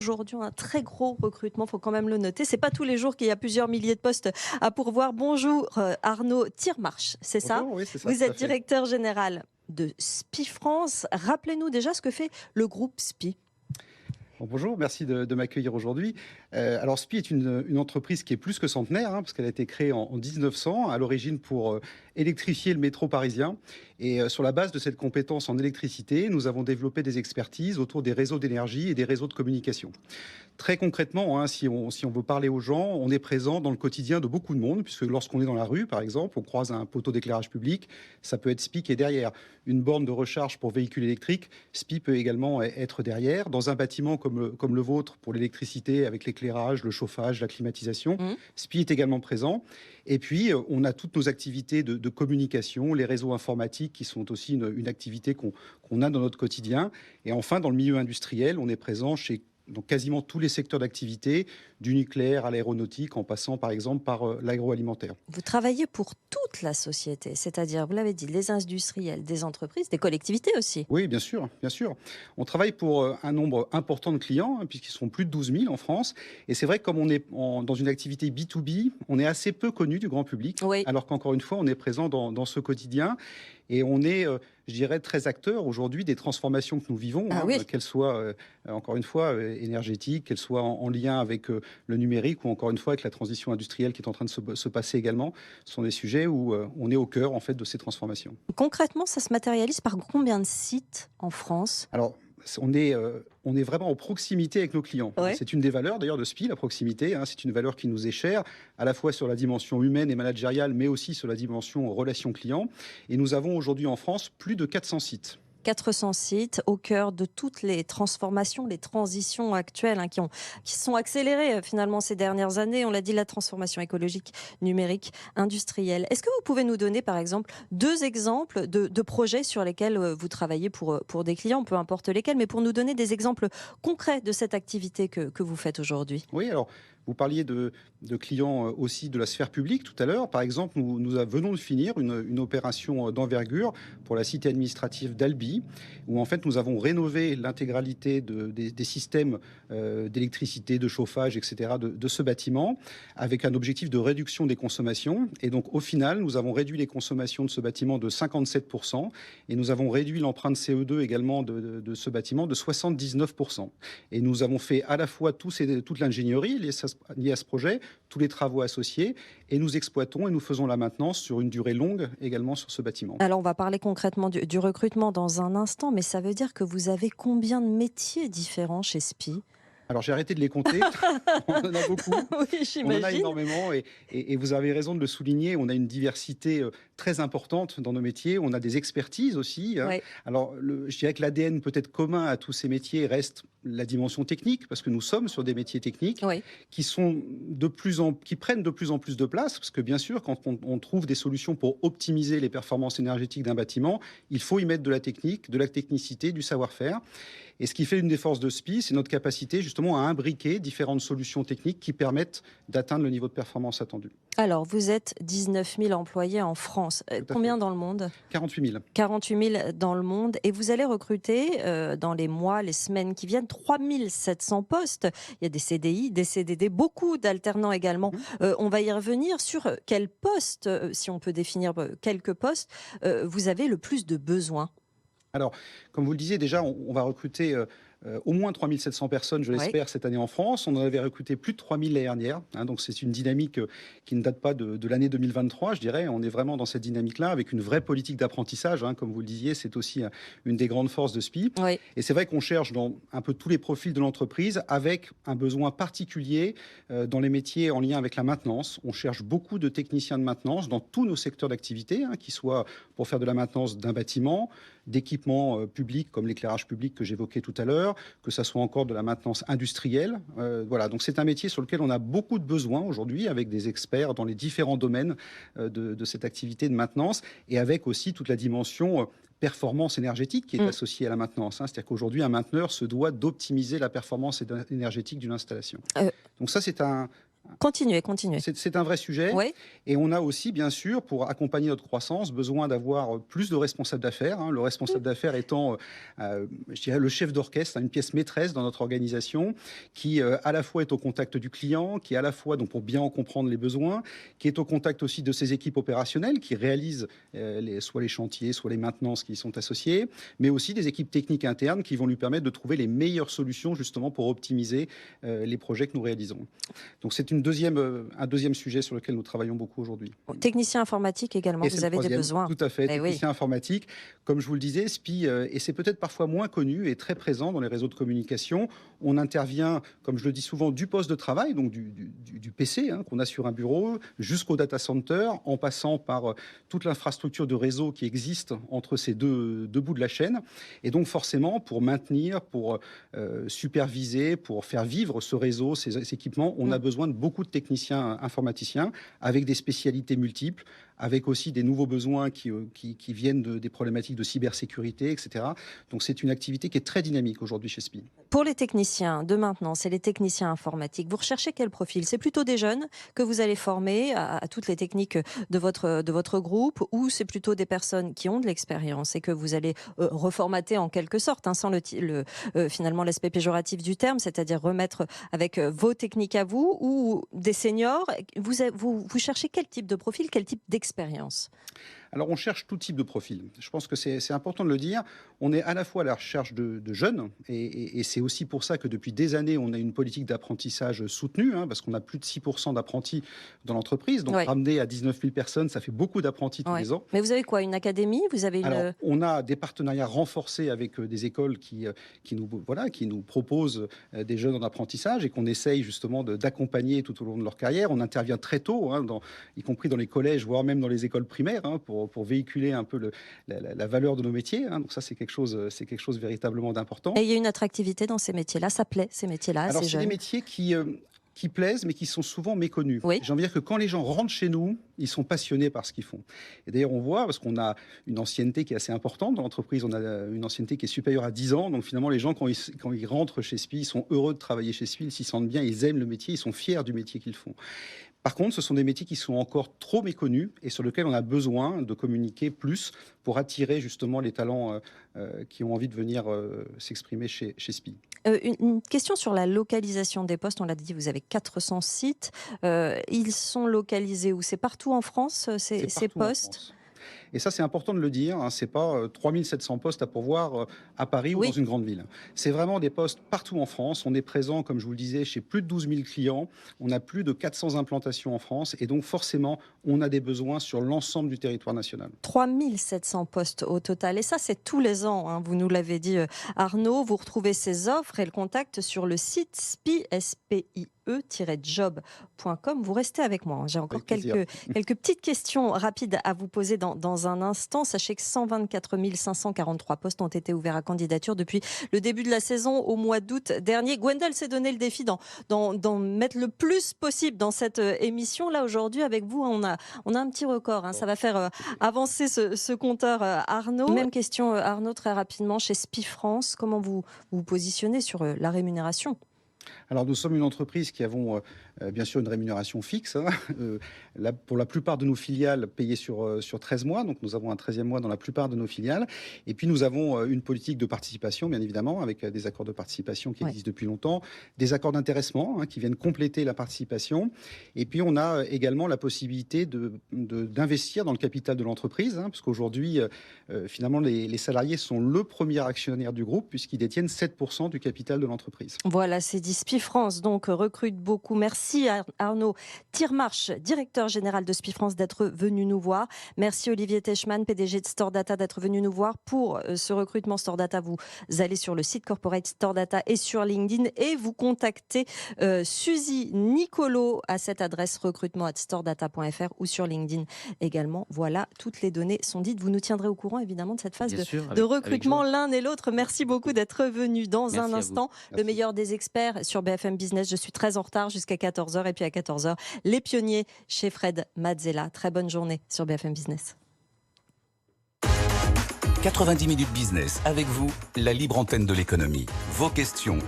Aujourd'hui, un très gros recrutement, il faut quand même le noter. C'est pas tous les jours qu'il y a plusieurs milliers de postes à pourvoir. Bonjour Arnaud Tirmarche, c'est ça? Bonjour, oui, c'est ça, Vous tout à êtes fait. directeur général de SPI France. Rappelez-nous déjà ce que fait le groupe SPI. Bon, bonjour, merci de m'accueillir aujourd'hui. Alors, SPI est une entreprise qui est plus que centenaire, parce qu'elle a été créée en 1900, à l'origine pour électrifier le métro parisien. Et sur la base de cette compétence en électricité, nous avons développé des expertises autour des réseaux d'énergie et des réseaux de communication. Très concrètement, si on veut parler aux gens, on est présent dans le quotidien de beaucoup de monde, puisque lorsqu'on est dans la rue, par exemple, on croise un poteau d'éclairage public, ça peut être SPI qui est derrière. Une borne de recharge pour véhicules électriques, SPI peut également être derrière. Dans un bâtiment comme le vôtre, pour l'électricité, avec l'éclairage, le chauffage, la climatisation, Mmh. SPI est également présent. Et puis, on a toutes nos activités de communication, les réseaux informatiques qui sont aussi une activité qu'on a dans notre quotidien. Et enfin, dans le milieu industriel, on est présent dans quasiment tous les secteurs d'activité, du nucléaire à l'aéronautique, en passant par exemple par l'agroalimentaire. Vous travaillez pour toute la société, c'est-à-dire, vous l'avez dit, les industriels, des entreprises, des collectivités aussi. Oui, bien sûr, bien sûr. On travaille pour un nombre important de clients, puisqu'ils sont plus de 12 000 en France. Et c'est vrai que comme on est dans une activité B2B, on est assez peu connu du grand public, Oui. alors qu'encore une fois, on est présent dans ce quotidien. Et on est, je dirais, très acteur aujourd'hui des transformations que nous vivons, Ah oui. qu'elles soient, encore une fois, énergétiques, qu'elles soient en lien avec le numérique ou encore une fois avec la transition industrielle qui est en train de se passer également. Ce sont des sujets où on est au cœur en fait de ces transformations. Concrètement, ça se matérialise par combien de sites en France? Alors, on est vraiment en proximité avec nos clients. Ouais. C'est une des valeurs d'ailleurs de SPI, la proximité. C'est une valeur qui nous est chère, à la fois sur la dimension humaine et managériale, mais aussi sur la dimension relation client. Et nous avons aujourd'hui en France plus de 400 sites. 400 sites au cœur de toutes les transformations, les transitions actuelles qui sont accélérées finalement ces dernières années. On l'a dit, la transformation écologique, numérique, industrielle. Est-ce que vous pouvez nous donner par exemple deux exemples de projets sur lesquels vous travaillez pour des clients, peu importe lesquels, mais pour nous donner des exemples concrets de cette activité que vous faites aujourd'hui? Oui, alors, vous parliez de clients aussi de la sphère publique tout à l'heure. Par exemple, nous venons de finir une opération d'envergure pour la cité administrative d'Albi, où en fait nous avons rénové l'intégralité des systèmes d'électricité, de chauffage, etc. de ce bâtiment, avec un objectif de réduction des consommations. Et donc, au final, nous avons réduit les consommations de ce bâtiment de 57%, et nous avons réduit l'empreinte CO2 également de ce bâtiment de 79%. Et nous avons fait à la fois toute l'ingénierie liée à ce projet, tous les travaux associés, et nous exploitons et nous faisons la maintenance sur une durée longue également sur ce bâtiment. Alors, on va parler concrètement du recrutement dans un instant, mais ça veut dire que vous avez combien de métiers différents chez SPI? Alors j'ai arrêté de les compter, on en a beaucoup. Oui, On en a j'imagine. énormément et vous avez raison de le souligner, on a une diversité très importante dans nos métiers, on a des expertises aussi. Ouais. Alors je dirais que l'ADN peut-être commun à tous ces métiers reste la dimension technique, parce que nous sommes sur des métiers techniques Oui. qui prennent de plus en plus de place, parce que bien sûr, quand on trouve des solutions pour optimiser les performances énergétiques d'un bâtiment, il faut y mettre de la technique, de la technicité, du savoir-faire. Et ce qui fait une des forces de SPI, c'est notre capacité justement à imbriquer différentes solutions techniques qui permettent d'atteindre le niveau de performance attendu. Alors, vous êtes 19 000 employés en France. Tout à fait. Combien dans le monde? 48 000. 48 000 dans le monde. Et vous allez recruter dans les mois, les semaines qui viennent, 3 700 postes. Il y a des CDI, des CDD, beaucoup d'alternants également. Mhm. On va y revenir sur quel poste, si on peut définir quelques postes, vous avez le plus de besoins. Alors, comme vous le disiez, déjà, on va recruter au moins 3 700 personnes, je Oui. l'espère, cette année en France. On en avait recruté plus de 3 000 l'année dernière. Donc, c'est une dynamique qui ne date pas de l'année 2023, je dirais. On est vraiment dans cette dynamique-là, avec une vraie politique d'apprentissage. Comme vous le disiez, c'est aussi une des grandes forces de SPI. Oui. Et c'est vrai qu'on cherche dans un peu tous les profils de l'entreprise, avec un besoin particulier dans les métiers en lien avec la maintenance. On cherche beaucoup de techniciens de maintenance dans tous nos secteurs d'activité, qu'ils soient pour faire de la maintenance d'un bâtiment, d'équipements publics comme l'éclairage public que j'évoquais tout à l'heure, que ça soit encore de la maintenance industrielle. Voilà, donc c'est un métier sur lequel on a beaucoup de besoins aujourd'hui, avec des experts dans les différents domaines de cette activité de maintenance, et avec aussi toute la dimension performance énergétique qui est Mm. associée à la maintenance. C'est-à-dire qu'aujourd'hui, un mainteneur se doit d'optimiser la performance énergétique d'une installation. Euh, Donc ça, c'est un Continuez. C'est un vrai sujet. Oui. Et on a aussi, bien sûr, pour accompagner notre croissance, besoin d'avoir plus de responsables d'affaires, hein. Le responsable d'affaires étant, je dirais, le chef d'orchestre, hein, une pièce maîtresse dans notre organisation, qui à la fois est au contact du client, qui à la fois, donc pour bien en comprendre les besoins, qui est au contact aussi de ses équipes opérationnelles, qui réalisent soit les chantiers, soit les maintenances qui y sont associées, mais aussi des équipes techniques internes qui vont lui permettre de trouver les meilleures solutions justement pour optimiser les projets que nous réalisons. Donc c'est un deuxième sujet sur lequel nous travaillons beaucoup aujourd'hui. Technicien informatique également, Et vous c'est le avez des troisième, besoins. tout à fait, Eh oui. technicien informatique. Comme je vous le disais, SPI, et c'est peut-être parfois moins connu et très présent dans les réseaux de communication. On intervient, comme je le dis souvent, du poste de travail, donc du PC hein, qu'on a sur un bureau, jusqu'au data center, en passant par toute l'infrastructure de réseau qui existe entre ces deux bouts de la chaîne. Et donc forcément, pour maintenir, pour superviser, pour faire vivre ce réseau, ces équipements, on a besoin de beaucoup de techniciens informaticiens avec des spécialités multiples, avec aussi des nouveaux besoins qui viennent des problématiques de cybersécurité, etc. Donc c'est une activité qui est très dynamique aujourd'hui chez SPI. Pour les techniciens de maintenant, c'est les techniciens informatiques. Vous recherchez quel profil? C'est plutôt des jeunes que vous allez former à toutes les techniques de votre groupe, ou c'est plutôt des personnes qui ont de l'expérience et que vous allez reformater en quelque sorte, hein, sans finalement l'aspect péjoratif du terme, c'est-à-dire remettre avec vos techniques à vous, ou des seniors? Vous cherchez quel type de profil, quel type d'expérience? Alors, on cherche tout type de profil. Je pense que c'est important de le dire. On est à la fois à la recherche de jeunes, et c'est aussi pour ça que depuis des années, on a une politique d'apprentissage soutenue, hein, parce qu'on a plus de 6% d'apprentis dans l'entreprise. Donc, ramener à 19 000 personnes, ça fait beaucoup d'apprentis tous les ans. Mais vous avez quoi? Une académie? Vous avez Alors, on a des partenariats renforcés avec des écoles qui nous proposent des jeunes en apprentissage et qu'on essaye justement d'accompagner tout au long de leur carrière. On intervient très tôt, hein, y compris dans les collèges, voire même dans les écoles primaires, hein, pour véhiculer un peu la valeur de nos métiers. Hein. Donc ça, c'est quelque chose véritablement d'important. Et il y a une attractivité dans ces métiers-là? Ça plaît, ces métiers-là? Alors, c'est des métiers qui plaisent, mais qui sont souvent méconnus. Oui. J'ai envie de dire que quand les gens rentrent chez nous, ils sont passionnés par ce qu'ils font. Et d'ailleurs, on voit, parce qu'on a une ancienneté qui est assez importante dans l'entreprise, on a une ancienneté qui est supérieure à 10 ans. Donc finalement, les gens, quand ils rentrent chez SPI, ils sont heureux de travailler chez SPI, ils s'y sentent bien, ils aiment le métier, ils sont fiers du métier qu'ils font. Par contre, ce sont des métiers qui sont encore trop méconnus et sur lesquels on a besoin de communiquer plus pour attirer justement les talents qui ont envie de venir s'exprimer chez SPI. Une question sur la localisation des postes. On l'a dit, vous avez 400 sites. Ils sont localisés où? C'est partout en France, ces postes? Et ça, c'est important de le dire, hein, c'est pas 3700 postes à pourvoir à Paris ou dans une grande ville. C'est vraiment des postes partout en France. On est présent, comme je vous le disais, chez plus de 12 000 clients. On a plus de 400 implantations en France. Et donc, forcément, on a des besoins sur l'ensemble du territoire national. 3700 postes au total. Et ça, c'est tous les ans, hein. Vous nous l'avez dit, Arnaud. Vous retrouvez ces offres et le contact sur le site spie-job.com. Vous restez avec moi, hein. J'ai encore quelques petites questions rapides à vous poser dans un instant. Sachez que 124 543 postes ont été ouverts à candidature depuis le début de la saison au mois d'août dernier. Gwendal s'est donné le défi d'en mettre le plus possible dans cette émission. Là, aujourd'hui, avec vous, on a un petit record, hein. Ça va faire avancer ce compteur, Arnaud. Même question, Arnaud, très rapidement. Chez SPI France, comment vous vous positionnez sur la rémunération? Alors, nous sommes une entreprise qui avons bien sûr une rémunération fixe, hein, pour la plupart de nos filiales payées sur 13 mois. Donc, nous avons un 13e mois dans la plupart de nos filiales. Et puis, nous avons une politique de participation, bien évidemment, avec des accords de participation qui existent depuis longtemps, des accords d'intéressement qui viennent compléter la participation. Et puis, on a également la possibilité d'investir dans le capital de l'entreprise, hein, parce qu'aujourd'hui, finalement, les salariés sont le premier actionnaire du groupe, puisqu'ils détiennent 7% du capital de l'entreprise. Voilà, c'est dit. SPI France, donc, recrute beaucoup. Merci Arnaud Tirmarche, directeur général de SPI France, d'être venu nous voir. Merci Olivier Techman, PDG de Store Data, d'être venu nous voir pour ce recrutement Store Data. Vous allez sur le site Corporate Store Data et sur LinkedIn et vous contactez Suzy Nicolo à cette adresse recrutement@storedata.fr ou sur LinkedIn également. Voilà, toutes les données sont dites. Vous nous tiendrez au courant évidemment de cette phase de recrutement l'un et l'autre. Merci beaucoup d'être venu. Dans un instant, le meilleur des experts sur BFM Business. Je suis très en retard jusqu'à 14h et puis à 14h, les pionniers chez Fred Mazzella. Très bonne journée sur BFM Business. 90 minutes business avec vous, la libre antenne de l'économie. Vos questions